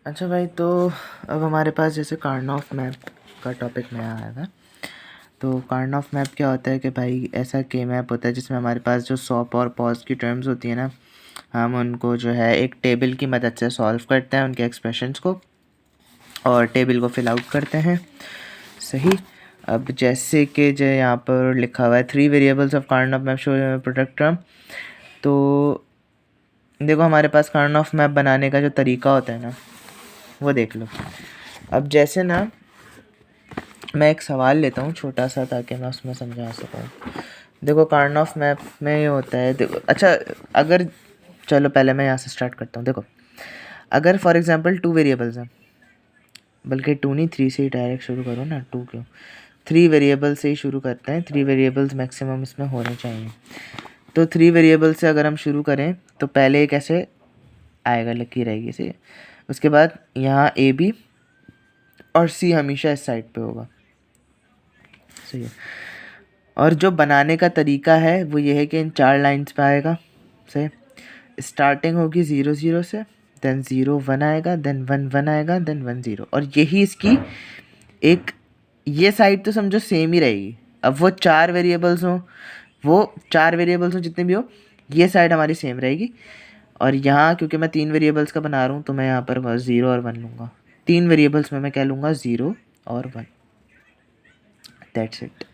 अच्छा भाई, तो अब हमारे पास जैसे कार्नोफ मैप का टॉपिक नया आया था। तो कार्नोफ मैप क्या होता है कि भाई ऐसा के मैप होता है जिसमें हमारे पास जो सॉप और पॉज की टर्म्स होती है ना, हम उनको जो है एक टेबल की मदद से सॉल्व करते हैं उनके एक्सप्रेशंस को और टेबल को फिल आउट करते हैं। सही। अब जैसे कि जो यहाँ पर लिखा हुआ है 3 variables of Karnaugh map show product term. तो देखो हमारे पास कार्नोफ मैप बनाने का जो तरीका होता है ना, वो देख लो। अब जैसे ना मैं एक सवाल लेता हूँ छोटा सा ताकि मैं उसमें समझा सकूँ। देखो कार्नोफ मैप में ये होता है, देखो अच्छा, अगर चलो पहले मैं यहाँ से स्टार्ट करता हूँ। देखो अगर फॉर एग्जांपल 2 वेरिएबल्स हैं, बल्कि 2 नहीं 3 से ही डायरेक्ट शुरू करो ना, 2 क्यों, 3 वेरिएबल से ही शुरू करते हैं। 3 वेरिएबल्स मैक्सिमम इसमें होने चाहिए। तो 3 वेरिएबल से अगर हम शुरू करें तो पहले एक ऐसे आएगा, लिखी रहेगी इसे। उसके बाद यहाँ ए बी और सी हमेशा इस साइड पे होगा। सही है। और जो बनाने का तरीका है वो ये है कि इन 4 लाइंस पे आएगा। सही। स्टार्टिंग होगी 0 0 से, देन 0 1 आएगा, देन 1 1 आएगा, देन 1 0। और यही इसकी एक, ये साइड तो समझो सेम ही रहेगी। अब वो 4 वेरिएबल्स हों, वो 4 वेरिएबल्स हों जितने भी हो, ये साइड हमारी सेम रहेगी। और यहाँ क्योंकि मैं 3 वेरिएबल्स का बना रहा हूँ तो मैं यहाँ पर 0 और 1 लूँगा। 3 वेरिएबल्स में मैं क्या लूँगा, 0 और 1। That's it.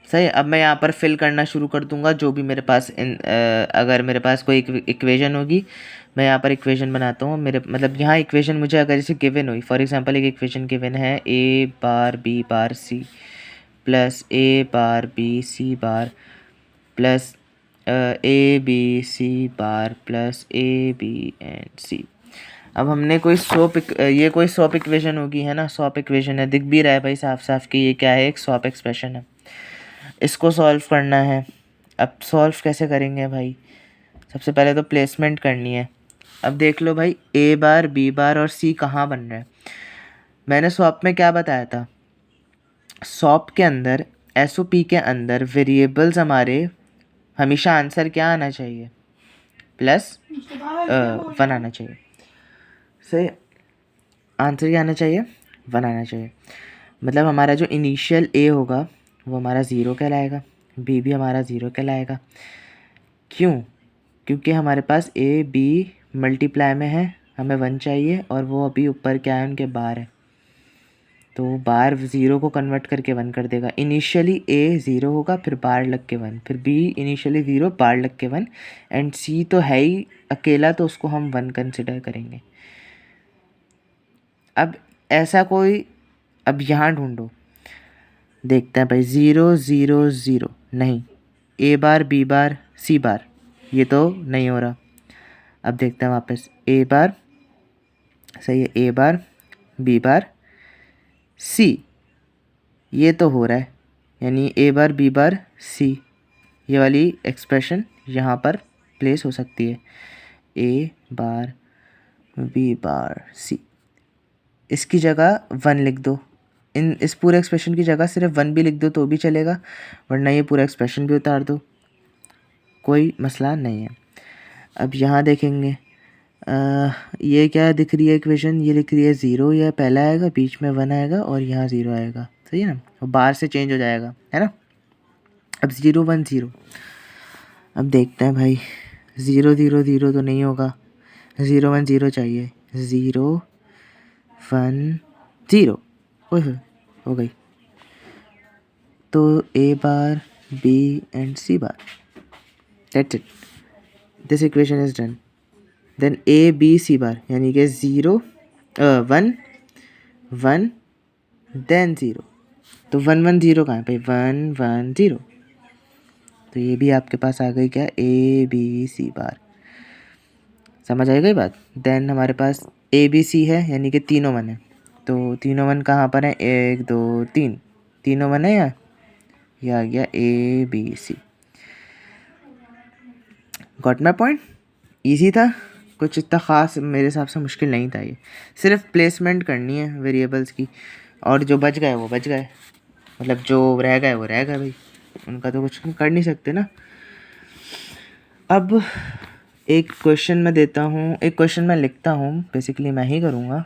सही। अब मैं यहाँ पर फिल करना शुरू कर दूंगा जो भी मेरे पास अगर मेरे पास कोई इक्वेशन होगी, मैं यहाँ पर इक्वेशन बनाता हूँ। मेरे मतलब यहाँ इक्वेशन मुझे अगर जैसे गिवन हुई, फॉर एग्जांपल एक इक्वेशन गिवन है A bar B bar C plus A bar B C bar plus A B C bar plus A B and C. अब हमने कोई ये कोई स्वैप इक्वेशन होगी, है ना, स्वैप इक्वेशन है, दिख भी रहा है भाई साफ साफ कि ये क्या है, एक स्वैप एक्सप्रेशन है। इसको सॉल्व करना है। अब सॉल्व कैसे करेंगे भाई, सबसे पहले तो प्लेसमेंट करनी है। अब देख लो भाई, ए बार बी बार और सी कहाँ बन रहा है। मैंने स्वैप में क्या बताया था, स्वैप के अंदर एसओपी के अंदर वेरिएबल्स हमारे हमेशा आंसर क्या आना चाहिए, +1 आना चाहिए। सही। आंसर क्या आना चाहिए, 1 आना चाहिए। मतलब हमारा जो इनिशियल ए होगा वो हमारा 0 कहलाएगा, बी भी हमारा 0 कहलाएगा। क्यों, क्योंकि हमारे पास ए बी मल्टीप्लाई में है, हमें 1 चाहिए और वो अभी ऊपर क्या है, उनके बार है। तो बार 0 को कन्वर्ट करके 1 कर देगा। इनिशियली ए 0 होगा, फिर बार लग के 1, फिर बी इनिशियली 0 बार लग के 1, एंड सी तो है ही अकेला तो उसको हम 1 कंसिडर करेंगे। अब ऐसा कोई, अब यहाँ ढूंढो, देखते हैं भाई 0 0 0 नहीं, ए बार बी बार सी बार, ये तो नहीं हो रहा। अब देखते हैं वापस ए बार, सही है, ए बार बी बार सी, ये तो हो रहा है, यानी ए बार बी बार सी, ये वाली एक्सप्रेशन यहाँ पर प्लेस हो सकती है, ए बार बी बार सी। इसकी जगह 1 लिख दो, इस पूरे एक्सप्रेशन की जगह सिर्फ 1 भी लिख दो तो भी चलेगा, वरना ये पूरा एक्सप्रेशन भी उतार दो, कोई मसला नहीं है। अब यहाँ देखेंगे ये क्या दिख रही है इक्वेशन, ये लिख रही है 0, यह पहला आएगा, बीच में 1 आएगा और यहाँ 0 आएगा। सही है ना, और बाहर से चेंज हो जाएगा, है ना। अब 0 1 0, अब देखते हैं भाई 0 0 0 तो नहीं होगा, 0 1 0 चाहिए, 0 1 0, ओह हो गई। तो A bar B and C bar, that's it, this equation is done. Then A B C bar यानी कि 0 1 1 देन 0, तो 1 1 0 कहाँ है भाई, 1 1 0, तो ये भी आपके पास आ गई क्या, ए बी सी बार। समझ आ गई बात। देन हमारे पास ए बी सी है यानी कि तीनों 1 है, तो तीनों 1 कहाँ पर है, 1 2 3, तीनों 1 है यहाँ, ये आ गया A B C. Got my point, easy था, कुछ इतना ख़ास मेरे हिसाब से मुश्किल नहीं था। ये सिर्फ प्लेसमेंट करनी है वेरिएबल्स की, और जो बच गए वो बच गए, मतलब जो रह गए वो रह गए भाई, उनका तो कुछ कर नहीं सकते ना। अब एक क्वेश्चन मैं देता हूँ, एक क्वेश्चन मैं लिखता हूँ, बेसिकली मैं ही करूँगा।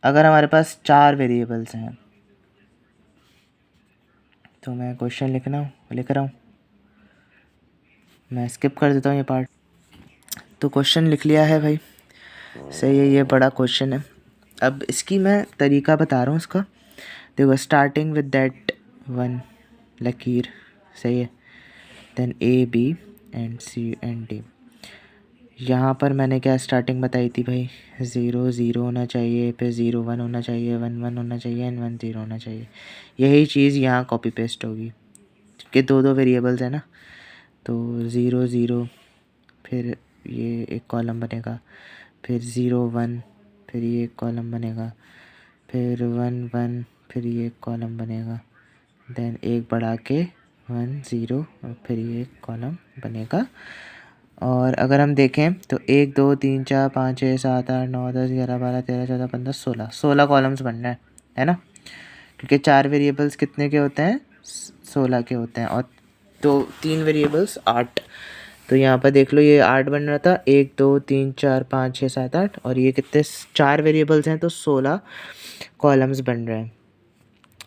अगर हमारे पास 4 वेरिएबल्स हैं तो मैं क्वेश्चन लिख रहा हूँ। मैं स्किप कर देता हूँ ये पार्ट। तो क्वेश्चन लिख लिया है भाई, सही है, ये बड़ा क्वेश्चन है। अब इसकी मैं तरीका बता रहा हूँ इसका। देखो, स्टार्टिंग विद दैट वन लकीर, सही है, then A B and C and D. यहाँ पर मैंने क्या स्टार्टिंग बताई थी भाई, 0 0 होना चाहिए, फिर 0 1 होना चाहिए, 1 1 होना चाहिए एंड 1 0 होना चाहिए। यही चीज़ यहाँ कॉपी पेस्ट होगी कि दो दो वेरिएबल्स है ना, तो 0 0, फिर ये एक कॉलम बनेगा, फिर 0 1, फिर ये एक कॉलम बनेगा, फिर 1 1, फिर ये एक कॉलम बनेगा, देन एक बढ़ा के 1 0 और फिर ये एक कॉलम बनेगा। और अगर हम देखें तो 1 2 3 4 5 6 7 8 9 10 11 12 13 14 15 16 कॉलम्स बन रहे हैं, है ना, क्योंकि 4 वेरिएबल्स कितने के होते हैं, 16 के होते हैं, और तो 3 वेरिएबल्स 8। तो यहाँ पर देख लो, ये 8 बन रहा था, 1 2 3 4 5 6 7 8, और ये कितने 4 वेरिएबल्स हैं तो 16 कॉलम्स बन रहे हैं।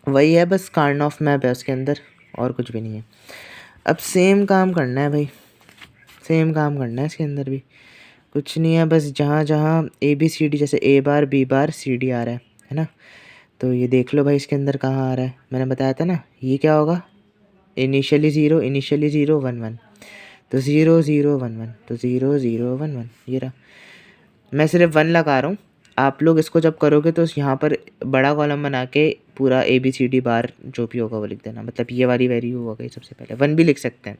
वही है, बस कार्नोफ मैप है उसके अंदर, और कुछ भी नहीं है। अब सेम काम करना है भाई, सेम काम करना है इसके अंदर भी, कुछ नहीं है, बस जहाँ जहाँ ए बी सी डी, जैसे ए bar B bar C D आ रहा है ना, तो ये देख लो भाई इसके अंदर कहाँ आ रहा है। मैंने बताया था ना, ये क्या होगा, इनिशियली ज़ीरो 1 1, तो 0 0 1 1, तो 0 0 1 1, ये रहा। मैं सिर्फ 1 लगा रहा हूँ, आप लोग इसको जब करोगे तो यहाँ पर बड़ा कॉलम बना के पूरा ए बी सी डी बार जो भी होगा वो लिख देना, मतलब ये वाली वैल्यू हो गई सबसे पहले। 1 भी लिख सकते हैं,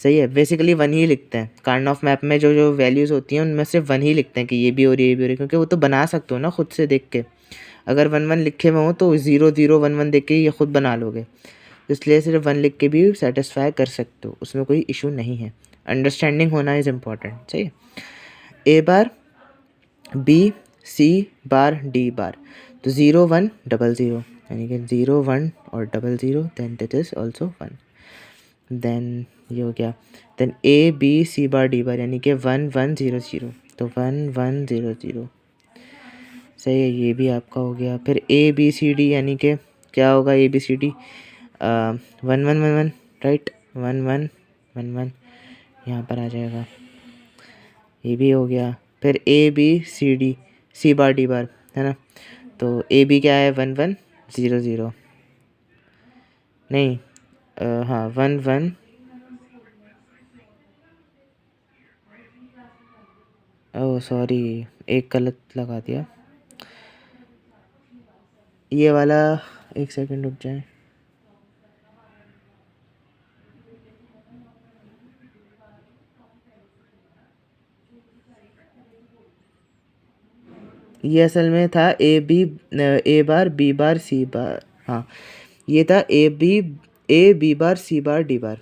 सही है, बेसिकली 1 ही लिखते हैं। कार्नोफ मैप में जो जो वैल्यूज़ होती हैं उनमें सिर्फ 1 ही लिखते हैं कि ये भी हो रही है, ये भी हो रही है, क्योंकि वो तो बना सकते हो ना खुद से देख के। अगर 1 1 लिखे हुए हो तो 0 0 1 1 देख के ये खुद बना लोगे, इसलिए सिर्फ 1 लिख के भी सेटिस्फाई कर सकते हो, उसमें कोई इशू नहीं है। अंडरस्टैंडिंग होना इज़ इम्पॉर्टेंट, सही है। A bar B C bar D बार, तो 0 1 0 0, यानी कि 0 1 और 0 0, then that is also 1, then ये हो गया। Then A B C bar D bar, यानी कि 1 1 0 0, तो 1 1 0 0, सही है, ये भी आपका हो गया। फिर ए बी सी डी, यानी कि क्या होगा, A B C D 1 1 1 1, right, 1 1 1 1 यहाँ पर आ जाएगा, ये भी हो गया। फिर A B C D C bar D bar, है ना, तो ए बी क्या है, 1 1 0 0, नहीं, हाँ 1 1, ओह सॉरी, एक गलत लगा दिया, ये वाला, एक सेकंड रुक जाए, ये असल में था ए बार बी बार सी बार, हाँ ये था ए B bar C bar D बार,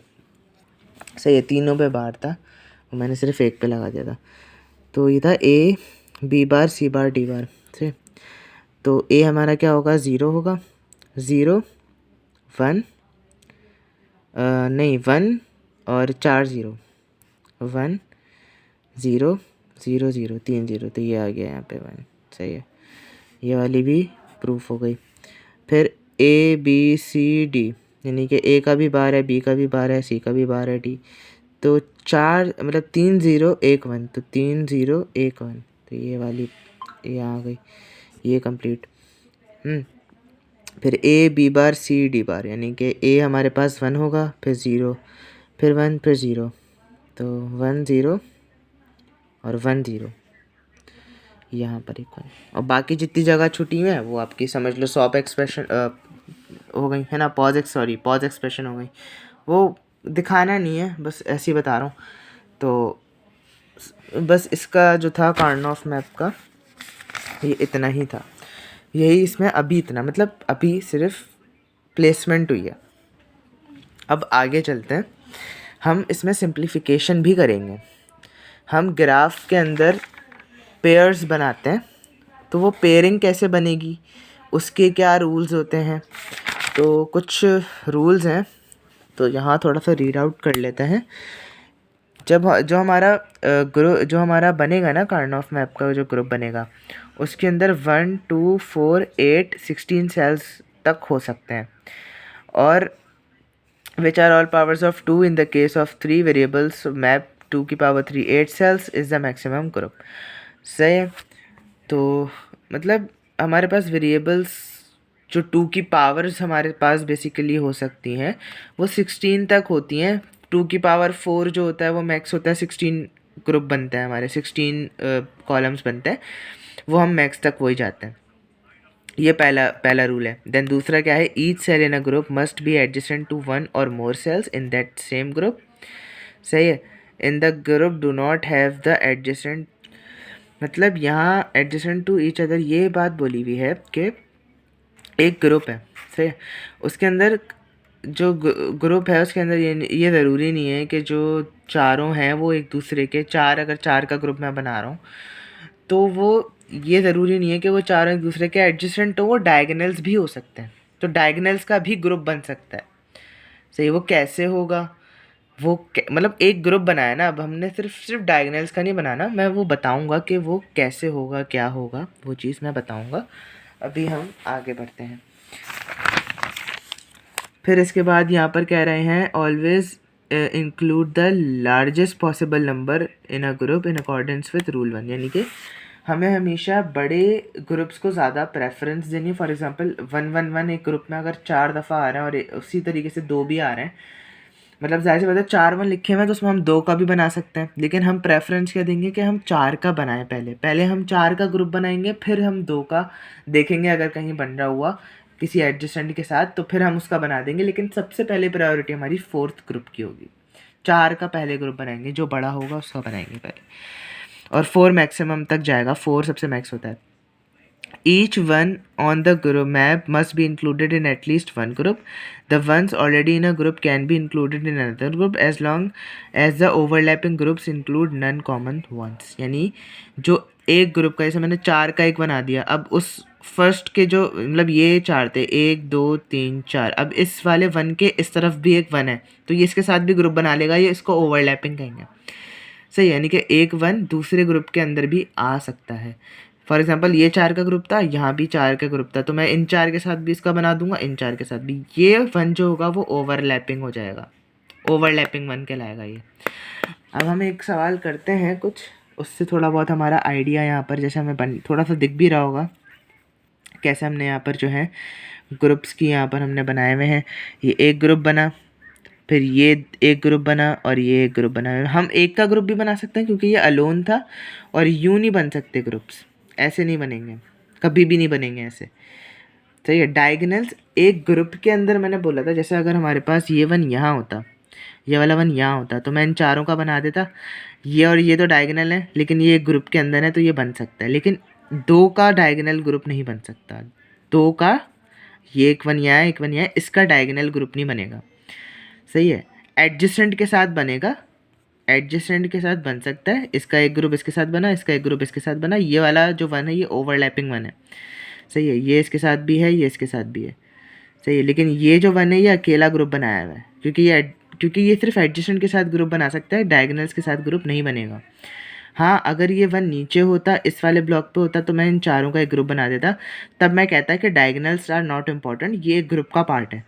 सही है, तीनों पे बार था, मैंने सिर्फ एक पे लगा दिया था। तो ये था ए B bar C bar D बार, सही। तो ए हमारा क्या होगा, 0 होगा, 0 1, नहीं 1 और 4 0, 1 0 0 0, 3 0, तो ये आ गया यहाँ पे 1, सही है, ये वाली भी प्रूफ हो गई। फिर ए बी सी डी, यानी कि ए का भी बार है, बी का भी बार है, सी का भी बार है, डी, तो 4 मतलब 3 0 1 1, तो 3 0 1 1, तो ये वाली ये आ गई, ये कंप्लीट। फिर A B bar C D bar, यानी कि ए हमारे पास 1 होगा, फिर 0, फिर 1, फिर 0, तो 1 0 और 1 0, यहाँ पर एक 1, और बाकी जितनी जगह छुट्टी में है वो आपकी समझ लो सॉप एक्सप्रेशन हो गई, है ना, पॉज एक्सप्रेशन हो गई, वो दिखाना नहीं है, बस ऐसे ही बता रहा हूँ। तो बस इसका जो था कार्नोफ मैप का ये इतना ही था, यही इसमें अभी इतना, मतलब अभी सिर्फ प्लेसमेंट हुई है। अब आगे चलते हैं, हम इसमें सिंप्लीफिकेशन भी करेंगे। हम ग्राफ के अंदर पेयर्स बनाते हैं, तो वो पेयरिंग कैसे बनेगी, उसके क्या रूल्स होते हैं, तो कुछ रूल्स हैं, तो यहाँ थोड़ा सा रीड आउट कर लेते हैं। जो हमारा बनेगा ना कार्नोफ मैप का जो ग्रुप बनेगा, उसके अंदर 1 2 4 8 16 सेल्स तक हो सकते हैं, और which are all powers of 2 in the case of 3 variables map 2 की power 3 8 cells is the maximum group। सही है। तो मतलब हमारे पास वेरिएबल्स जो 2 की पावर्स हमारे पास बेसिकली हो सकती हैं वो 16 तक होती हैं। 2 की पावर 4 जो होता है वो मैक्स होता है, 16 ग्रुप बनते हैं हमारे, 16 कॉलम्स बनते हैं, वो हम मैक्स तक वही जाते हैं। ये पहला रूल है। देन दूसरा क्या है, each cell in a group must be adjacent to 1 और more cells in that same group. सही है। In the group do not have the adjacent, मतलब यहाँ एडजेसेंट टू ईच अदर ये बात बोली हुई है कि एक ग्रुप है, सही है, उसके अंदर जो ग्रुप है उसके अंदर ये ज़रूरी नहीं है कि जो चारों हैं वो एक दूसरे के, अगर चार का ग्रुप मैं बना रहा हूँ तो वो ये ज़रूरी नहीं है कि वो चारों एक दूसरे के एडजेसेंट हो, वो डायगोनल्स भी हो सकते हैं, तो डायगोनल्स का भी ग्रुप बन सकता है। सही, वो कैसे होगा, मतलब एक ग्रुप बनाया ना, अब हमने सिर्फ डायगोनल्स का नहीं बनाना, मैं वो बताऊंगा कि वो कैसे होगा, क्या होगा, वो चीज़ मैं बताऊंगा। अभी हम आगे बढ़ते हैं। फिर इसके बाद यहाँ पर कह रहे हैं always include the largest possible number in a group in accordance with rule 1, यानी कि हमें हमेशा बड़े ग्रुप्स को ज़्यादा प्रेफरेंस देनी है। फॉर एग्जांपल 1 1 1 एक ग्रुप में अगर 4 दफ़ा आ रहे हैं और उसी तरीके से 2 भी आ रहे हैं, मतलब जाहिर सी बात है 4 1 लिखे हुए हैं तो उसमें हम 2 का भी बना सकते हैं, लेकिन हम प्रेफरेंस क्या देंगे कि हम 4 का बनाएं। पहले हम 4 का ग्रुप बनाएंगे, फिर हम 2 का देखेंगे, अगर कहीं बन रहा हुआ किसी एडजस्टेंट के साथ तो फिर हम उसका बना देंगे, लेकिन सबसे पहले प्रायोरिटी हमारी 4th ग्रुप की होगी। 4 का पहले ग्रुप बनाएंगे, जो बड़ा होगा उसका बनाएंगे पहले, और 4 मैक्सिमम तक जाएगा, 4 सबसे मैक्स होता है। Each one on the group map must be included in at least one group. The ones already in a group can be included in another group as long as the overlapping groups include non-common ones। यानी जो एक group का, जैसे मैंने 4 का एक बना दिया, अब उस फर्स्ट के जो, मतलब ये 4 थे, 1 2 3 4, अब इस वाले 1 के इस तरफ भी एक 1 है तो ये इसके साथ भी ग्रुप बना लेगा, ये इसको ओवरलैपिंग कहेंगे। सही, यानी कि एक 1 दूसरे ग्रुप के अंदर भी आ सकता है। फॉर एग्जांपल ये 4 का ग्रुप था, यहाँ भी 4 का ग्रुप था, तो मैं इन 4 के साथ भी इसका बना दूंगा, इन 4 के साथ भी। ये 1 जो होगा वो ओवरलैपिंग हो जाएगा, ओवरलैपिंग 1 कहलाएगा ये। अब हम एक सवाल करते हैं कुछ, उससे थोड़ा बहुत हमारा आइडिया यहाँ पर जैसे हमें थोड़ा सा दिख भी रहा होगा कैसे हमने यहाँ पर जो है ग्रुप्स की यहाँ पर हमने बनाए हुए हैं। ये एक ग्रुप बना, फिर ये एक ग्रुप बना, और ये एक ग्रुप बना। हम एक का ग्रुप भी बना सकते हैं क्योंकि ये अलोन था, और यूँ नहीं बन सकते ग्रुप्स, ऐसे नहीं बनेंगे, कभी भी नहीं बनेंगे ऐसे। सही है। डायगोनल्स एक ग्रुप के अंदर, मैंने बोला था जैसे अगर हमारे पास ये 1 यहाँ होता, ये वाला 1 यहाँ होता, तो मैं इन चारों का बना देता, ये और ये तो डायगोनल है, लेकिन ये एक ग्रुप के अंदर है तो ये बन सकता है, लेकिन 2 का डायगोनल ग्रुप नहीं बन सकता। 2 का, ये एक 1 यहाँ है, एक 1 यहाँ है, इसका डायगोनल ग्रुप नहीं बनेगा। सही है। एडजेसेंट के साथ बनेगा, एडजेसेंट के साथ बन सकता है, इसका एक ग्रुप इसके साथ बना, इसका एक ग्रुप इसके साथ बना, ये वाला जो 1 है ये ओवरलैपिंग 1 है। सही है, ये इसके साथ भी है, ये इसके साथ भी है। सही है, लेकिन ये जो 1 है ये अकेला ग्रुप बनाया हुआ है, क्योंकि ये सिर्फ एडजेसेंट के साथ ग्रुप बना सकता है, डायगोनल्स के साथ ग्रुप नहीं बनेगा। हाँ, अगर ये 1 नीचे होता, इस वाले ब्लॉक पे होता, तो मैं इन चारों का एक ग्रुप बना देता, तब मैं कहता कि डायगोनल्स आर नॉट इम्पॉर्टेंट, ये एक ग्रुप का पार्ट है।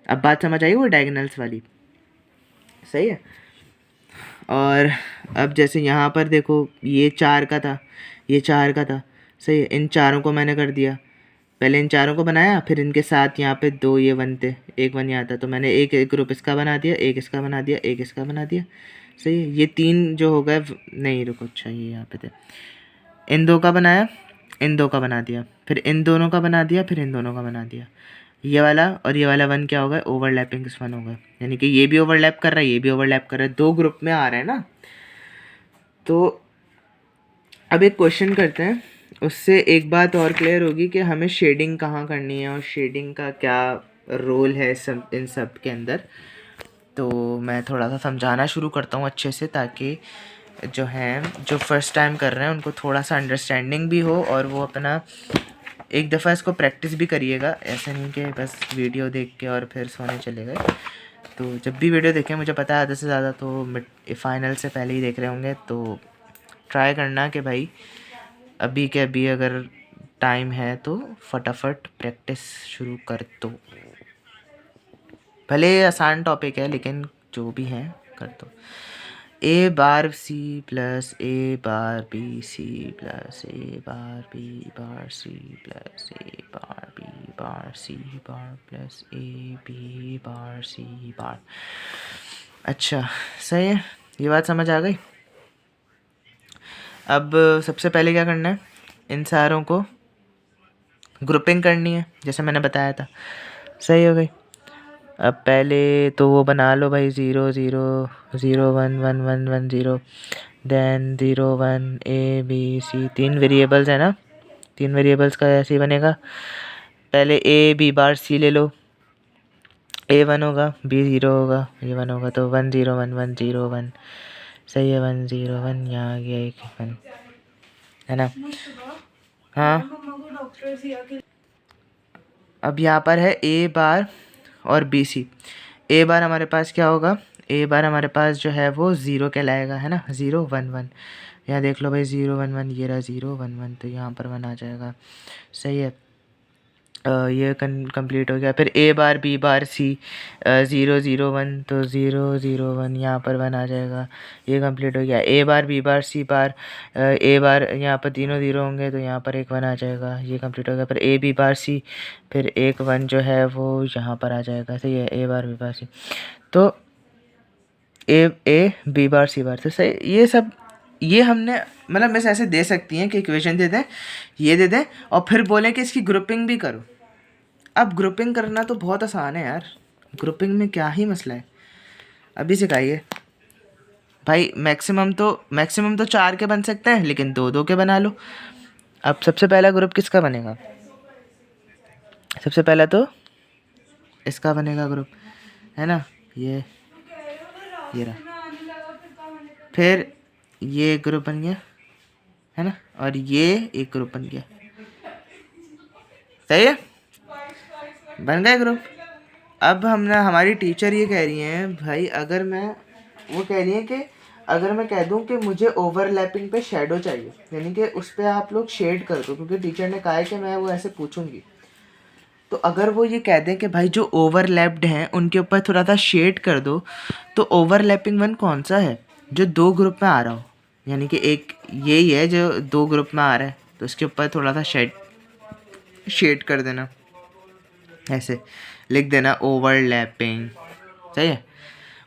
अब बात समझ आई वो डायगोनल्स वाली। सही है। और अब जैसे यहाँ पर देखो, ये 4 का था, ये 4 का था। सही है, इन चारों को मैंने कर दिया, पहले इन चारों को बनाया, फिर इनके साथ यहाँ पे 2 ये 1 थे, एक 1 यहाँ था, तो मैंने एक ग्रुप इसका बना दिया, एक इसका बना दिया, एक इसका बना दिया। सही है, ये 3 जो हो गए, नहीं रुको, अच्छा ये यहाँ पे थे, इन 2 का बनाया, इन 2 का बना दिया, फिर इन दोनों का बना दिया, फिर इन दोनों का बना दिया। ये वाला और ये वाला 1 क्या होगा, ओवरलैपिंग 1 होगा, यानी कि ये भी ओवरलैप कर रहा है, ये भी ओवरलैप कर रहा है, 2 ग्रुप में आ रहे हैं ना। तो अब एक क्वेश्चन करते हैं, उससे एक बात और क्लियर होगी कि हमें शेडिंग कहाँ करनी है और शेडिंग का क्या रोल है इन सब के अंदर। तो मैं थोड़ा सा समझाना शुरू करता हूँ अच्छे से, ताकि जो फर्स्ट टाइम कर रहे हैं उनको थोड़ा सा अंडरस्टैंडिंग भी हो, और वो अपना एक दफ़ा इसको प्रैक्टिस भी करिएगा, ऐसा नहीं कि बस वीडियो देख के और फिर सोने चले गए। तो जब भी वीडियो देखें, मुझे पता है आधे से ज़्यादा तो फाइनल से पहले ही देख रहे होंगे, तो ट्राई करना कि भाई अभी के अभी अगर टाइम है तो फटाफट प्रैक्टिस शुरू कर दो। भले आसान टॉपिक है लेकिन जो भी है कर दो। A bar C plus A bar B C plus A bar B bar C plus A bar B bar C bar plus A B bar C bar. अच्छा सही है, ये बात समझ आ गई। अब सबसे पहले क्या करना है, इन सारों को ग्रुपिंग करनी है जैसे मैंने बताया था। सही हो गई। अब पहले तो वो बना लो भाई, 0 0 0 1 1 1 1 0, then 0 1 A B C, 3 variables है ना, 3 वेरिएबल्स का ऐसे ही बनेगा। पहले ए बी बार सी ले लो, ए 1 होगा, बी 0 होगा, ये 1 होगा, तो 1 0 1 1 0 1। सही है, 1 0 1, यहाँ आ गया एक 1, है ना। हाँ, अब यहाँ पर है ए बार और बी सी। ए बार हमारे पास क्या होगा, ए बार हमारे पास जो है वो 0 कहलाएगा, है ना, 0 1 1। यहाँ देख लो भाई, 0 1 1, ये रहा 0 1 1, तो यहाँ पर 1 आ जाएगा। सही है, ये कंप्लीट हो गया। फिर ए बार बी बार सी 0 0 1, तो 0 0 1, यहाँ पर 1 आ जाएगा, ये कंप्लीट हो गया। ए बार बी बार सी बार, ए बार यहाँ पर तीनों 0 होंगे तो यहाँ पर एक 1 आ जाएगा, ये कंप्लीट हो गया। फिर ए बी बार सी, फिर एक 1 जो है वो यहाँ पर आ जाएगा। सही है, ए बार बी बार सी, तो ए बी बार सी बार, तो सही। ये सब ये हमने मतलब बस ऐसे दे सकती हैं कि इक्वेशन दे दें, ये दे दें और फिर बोलें कि इसकी ग्रुपिंग भी करो। अब ग्रुपिंग करना तो बहुत आसान है यार, ग्रुपिंग में क्या ही मसला है, अभी सिखाइए भाई। मैक्सिमम तो 4 के बन सकते हैं, लेकिन 2 2 के बना लो। अब सबसे पहला ग्रुप किसका बनेगा, सबसे पहला तो इसका बनेगा ग्रुप, है ना, ये रहा। फिर ये ग्रुप बन गया, है ना, और ये एक ग्रुप बन गया। सही है, बन गए ग्रुप। अब हमने, हमारी टीचर ये कह रही हैं भाई, अगर मैं, वो कह रही हैं कि अगर मैं कह दूं कि मुझे ओवरलैपिंग पे शेडो चाहिए, यानी कि उस पर आप लोग शेड कर दो, क्योंकि टीचर ने कहा है कि मैं वो ऐसे पूछूंगी। तो अगर वो ये कह दें कि भाई जो ओवरलैप्ड हैं उनके ऊपर थोड़ा सा शेड कर दो, तो ओवरलैपिंग वन कौन सा है, जो 2 ग्रुप में आ रहा हो, यानी कि एक यही है जो 2 ग्रुप में आ रहा है, तो इसके ऊपर थोड़ा सा शेड कर देना, ऐसे लिख देना ओवरलैपिंग। सही है,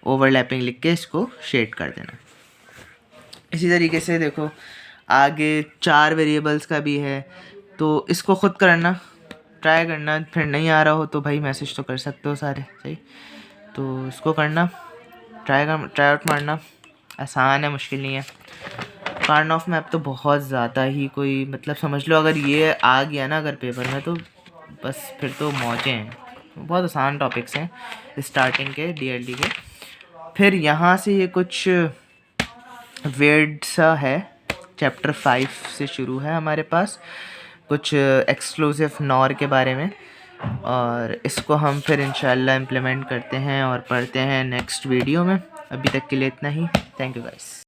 ओवरलैपिंग लिख के इसको शेड कर देना। इसी तरीके से देखो आगे 4 वेरिएबल्स का भी है, तो इसको खुद करना, ट्राई करना। फिर नहीं आ रहा हो तो भाई मैसेज तो कर सकते हो सारे। सही, तो इसको करना, ट्राई आउट मारना, आसान है, मुश्किल नहीं है। कार्नऑफ मैप तो बहुत ज़्यादा ही कोई मतलब समझ लो, अगर ये आ गया ना अगर पेपर में, तो बस फिर तो मौजे हैं। बहुत आसान टॉपिक्स हैं स्टार्टिंग के डीएलडी के। फिर यहाँ से ये कुछ वेर्ड सा है, चैप्टर 5 से शुरू है हमारे पास कुछ एक्सक्लूसिव नॉर के बारे में, और इसको हम फिर इंशाल्लाह इम्प्लीमेंट करते हैं और पढ़ते हैं नेक्स्ट वीडियो में। अभी तक के लिए इतना ही। Thank you guys.